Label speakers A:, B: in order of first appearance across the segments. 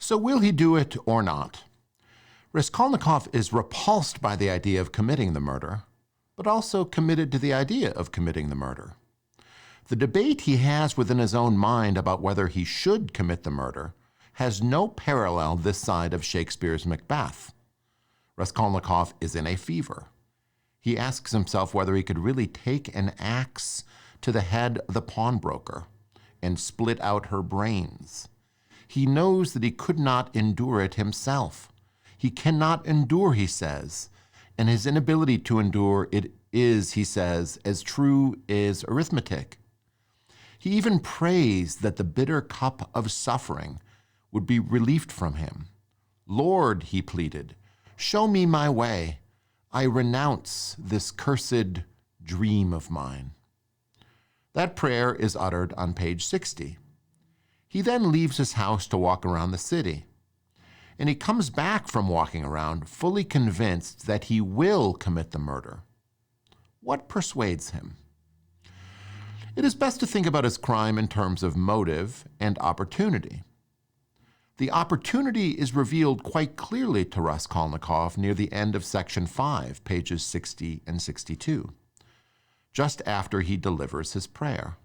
A: So will he do it or not? Raskolnikov is repulsed by the idea of committing the murder, but also committed to the idea of committing the murder. The debate he has within his own mind about whether he should commit the murder has no parallel this side of Shakespeare's Macbeth. Raskolnikov is in a fever. He asks himself whether he could really take an axe to the head of the pawnbroker and split out her brains. He knows that he could not endure it himself. He cannot endure, he says, and his inability to endure it is, he says, as true as arithmetic. He even prays that the bitter cup of suffering would be relieved from him. Lord, he pleaded, show me my way. I renounce this cursed dream of mine. That prayer is uttered on page 60. He then leaves his house to walk around the city, and he comes back from walking around fully convinced that he will commit the murder. What persuades him? It is best to think about his crime in terms of motive and opportunity. The opportunity is revealed quite clearly to Raskolnikov near the end of section 5, pages 60 and 62, just after he delivers his prayer.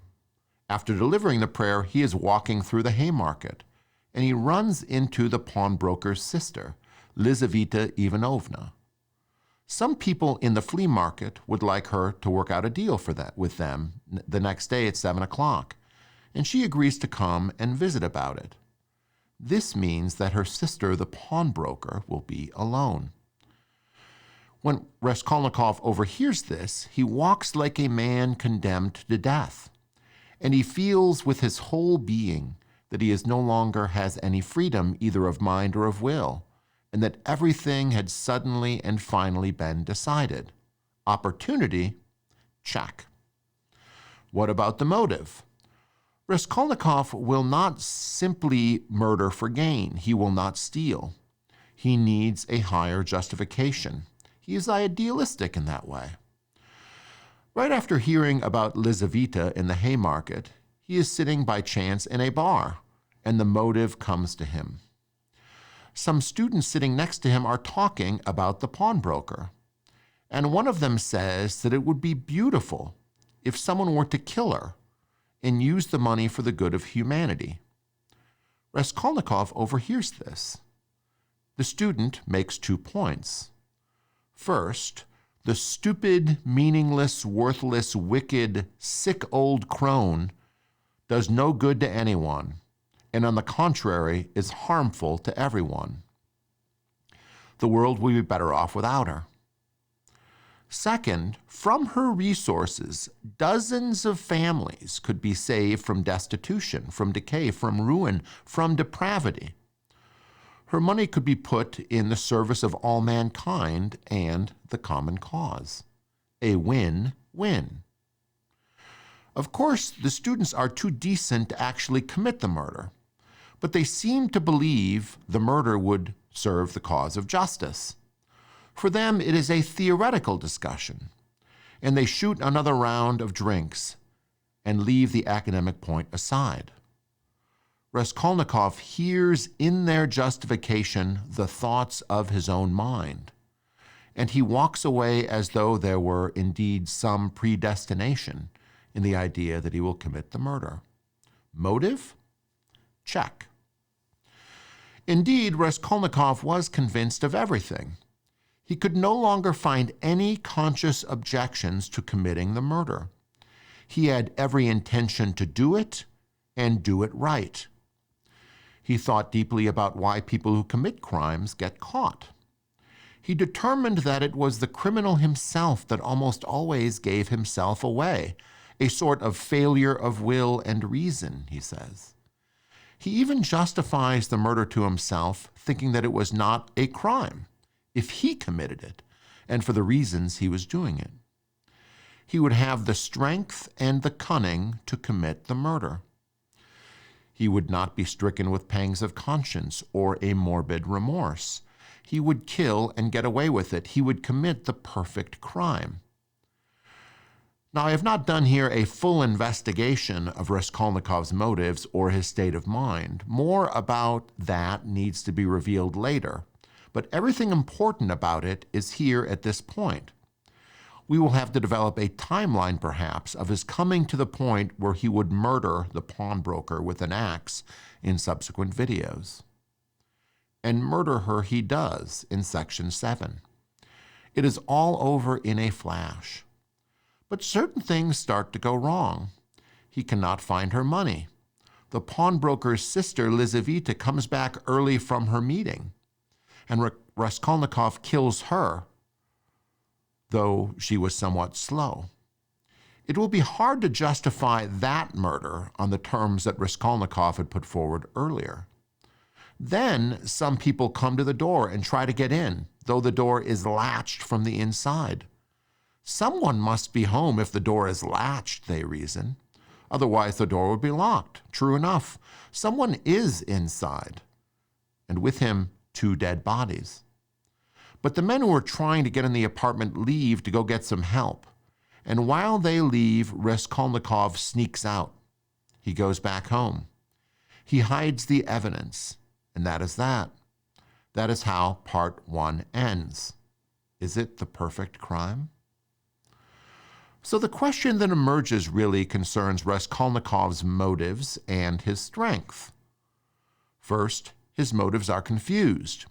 A: After delivering the prayer, he is walking through the Haymarket, and he runs into the pawnbroker's sister, Lizaveta Ivanovna. Some people in the flea market would like her to work out a deal with them the next day at 7 o'clock, and she agrees to come and visit about it. This means that her sister, the pawnbroker, will be alone. When Raskolnikov overhears this, he walks like a man condemned to death, and he feels with his whole being that he no longer has any freedom either of mind or of will, and that everything had suddenly and finally been decided. Opportunity? Check. What about the motive? Raskolnikov will not simply murder for gain. He will not steal. He needs a higher justification. He is idealistic in that way. Right after hearing about Lizaveta in the Haymarket, he is sitting by chance in a bar, and the motive comes to him. Some students sitting next to him are talking about the pawnbroker, and one of them says that it would be beautiful if someone were to kill her and use the money for the good of humanity. Raskolnikov overhears this. The student makes 2 points. First, the stupid, meaningless, worthless, wicked, sick old crone does no good to anyone, and on the contrary is harmful to everyone. The world will be better off without her. Second, from her resources, dozens of families could be saved from destitution, from decay, from ruin, from depravity. Her money could be put in the service of all mankind and the common cause. A win-win. Of course, the students are too decent to actually commit the murder, but they seem to believe the murder would serve the cause of justice. For them, it is a theoretical discussion, and they shoot another round of drinks and leave the academic point aside. Raskolnikov hears in their justification the thoughts of his own mind, and he walks away as though there were indeed some predestination in the idea that he will commit the murder. Motive? Check. Indeed, Raskolnikov was convinced of everything. He could no longer find any conscious objections to committing the murder. He had every intention to do it and do it right. He thought deeply about why people who commit crimes get caught. He determined that it was the criminal himself that almost always gave himself away, a sort of failure of will and reason, he says. He even justifies the murder to himself, thinking that it was not a crime if he committed it, and for the reasons he was doing it. He would have the strength and the cunning to commit the murder. He would not be stricken with pangs of conscience or a morbid remorse. He would kill and get away with it. He would commit the perfect crime. Now, I have not done here a full investigation of Raskolnikov's motives or his state of mind. More about that needs to be revealed later, but everything important about it is here at this point. We will have to develop a timeline, perhaps, of his coming to the point where he would murder the pawnbroker with an axe in subsequent videos. And murder her he does in section 7. It is all over in a flash. But certain things start to go wrong. He cannot find her money. The pawnbroker's sister, Lizaveta, comes back early from her meeting, and Raskolnikov kills her, though she was somewhat slow. It will be hard to justify that murder on the terms that Raskolnikov had put forward earlier. Then some people come to the door and try to get in, though the door is latched from the inside. Someone must be home if the door is latched, they reason. Otherwise the door would be locked. True enough, someone is inside, and with him 2 dead bodies. But the men who are trying to get in the apartment leave to go get some help, and while they leave, Raskolnikov sneaks out. He goes back home. He hides the evidence, and that is that. That is how part 1 ends. Is it the perfect crime? So the question that emerges really concerns Raskolnikov's motives and his strength. First, his motives are confused.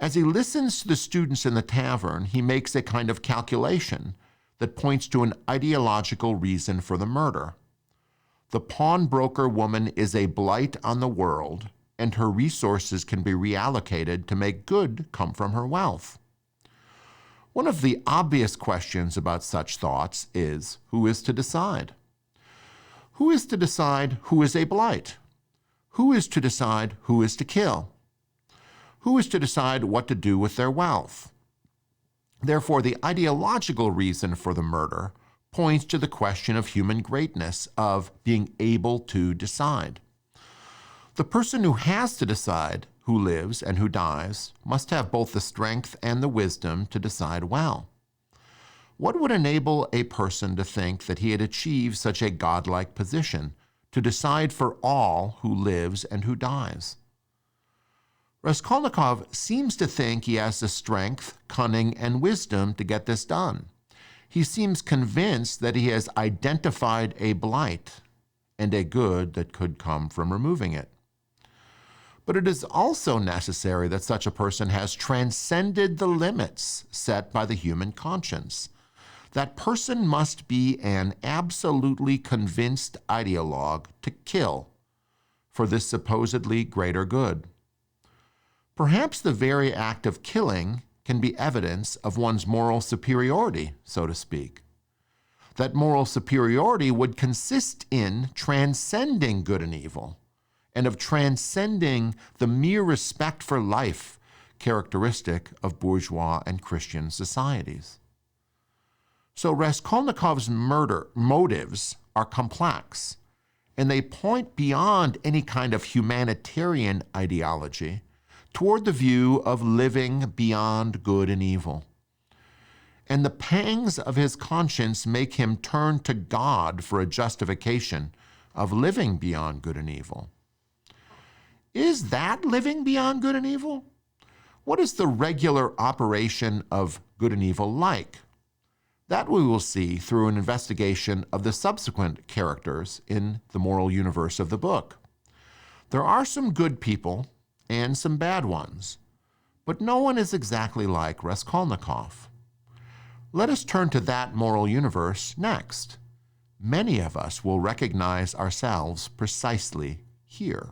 A: As he listens to the students in the tavern, he makes a kind of calculation that points to an ideological reason for the murder. The pawnbroker woman is a blight on the world, and her resources can be reallocated to make good come from her wealth. One of the obvious questions about such thoughts is, who is to decide? Who is to decide who is a blight? Who is to decide who is to kill? Who is to decide what to do with their wealth? Therefore, the ideological reason for the murder points to the question of human greatness, of being able to decide. The person who has to decide who lives and who dies must have both the strength and the wisdom to decide well. What would enable a person to think that he had achieved such a godlike position, to decide for all who lives and who dies? Raskolnikov seems to think he has the strength, cunning, and wisdom to get this done. He seems convinced that he has identified a blight and a good that could come from removing it. But it is also necessary that such a person has transcended the limits set by the human conscience. That person must be an absolutely convinced ideologue to kill for this supposedly greater good. Perhaps the very act of killing can be evidence of one's moral superiority, so to speak. That moral superiority would consist in transcending good and evil, and of transcending the mere respect for life characteristic of bourgeois and Christian societies. So Raskolnikov's murder motives are complex, and they point beyond any kind of humanitarian ideology toward the view of living beyond good and evil. And the pangs of his conscience make him turn to God for a justification of living beyond good and evil. Is that living beyond good and evil? What is the regular operation of good and evil like? That we will see through an investigation of the subsequent characters in the moral universe of the book. There are some good people and some bad ones, but no one is exactly like Raskolnikov. Let us turn to that moral universe next. Many of us will recognize ourselves precisely here.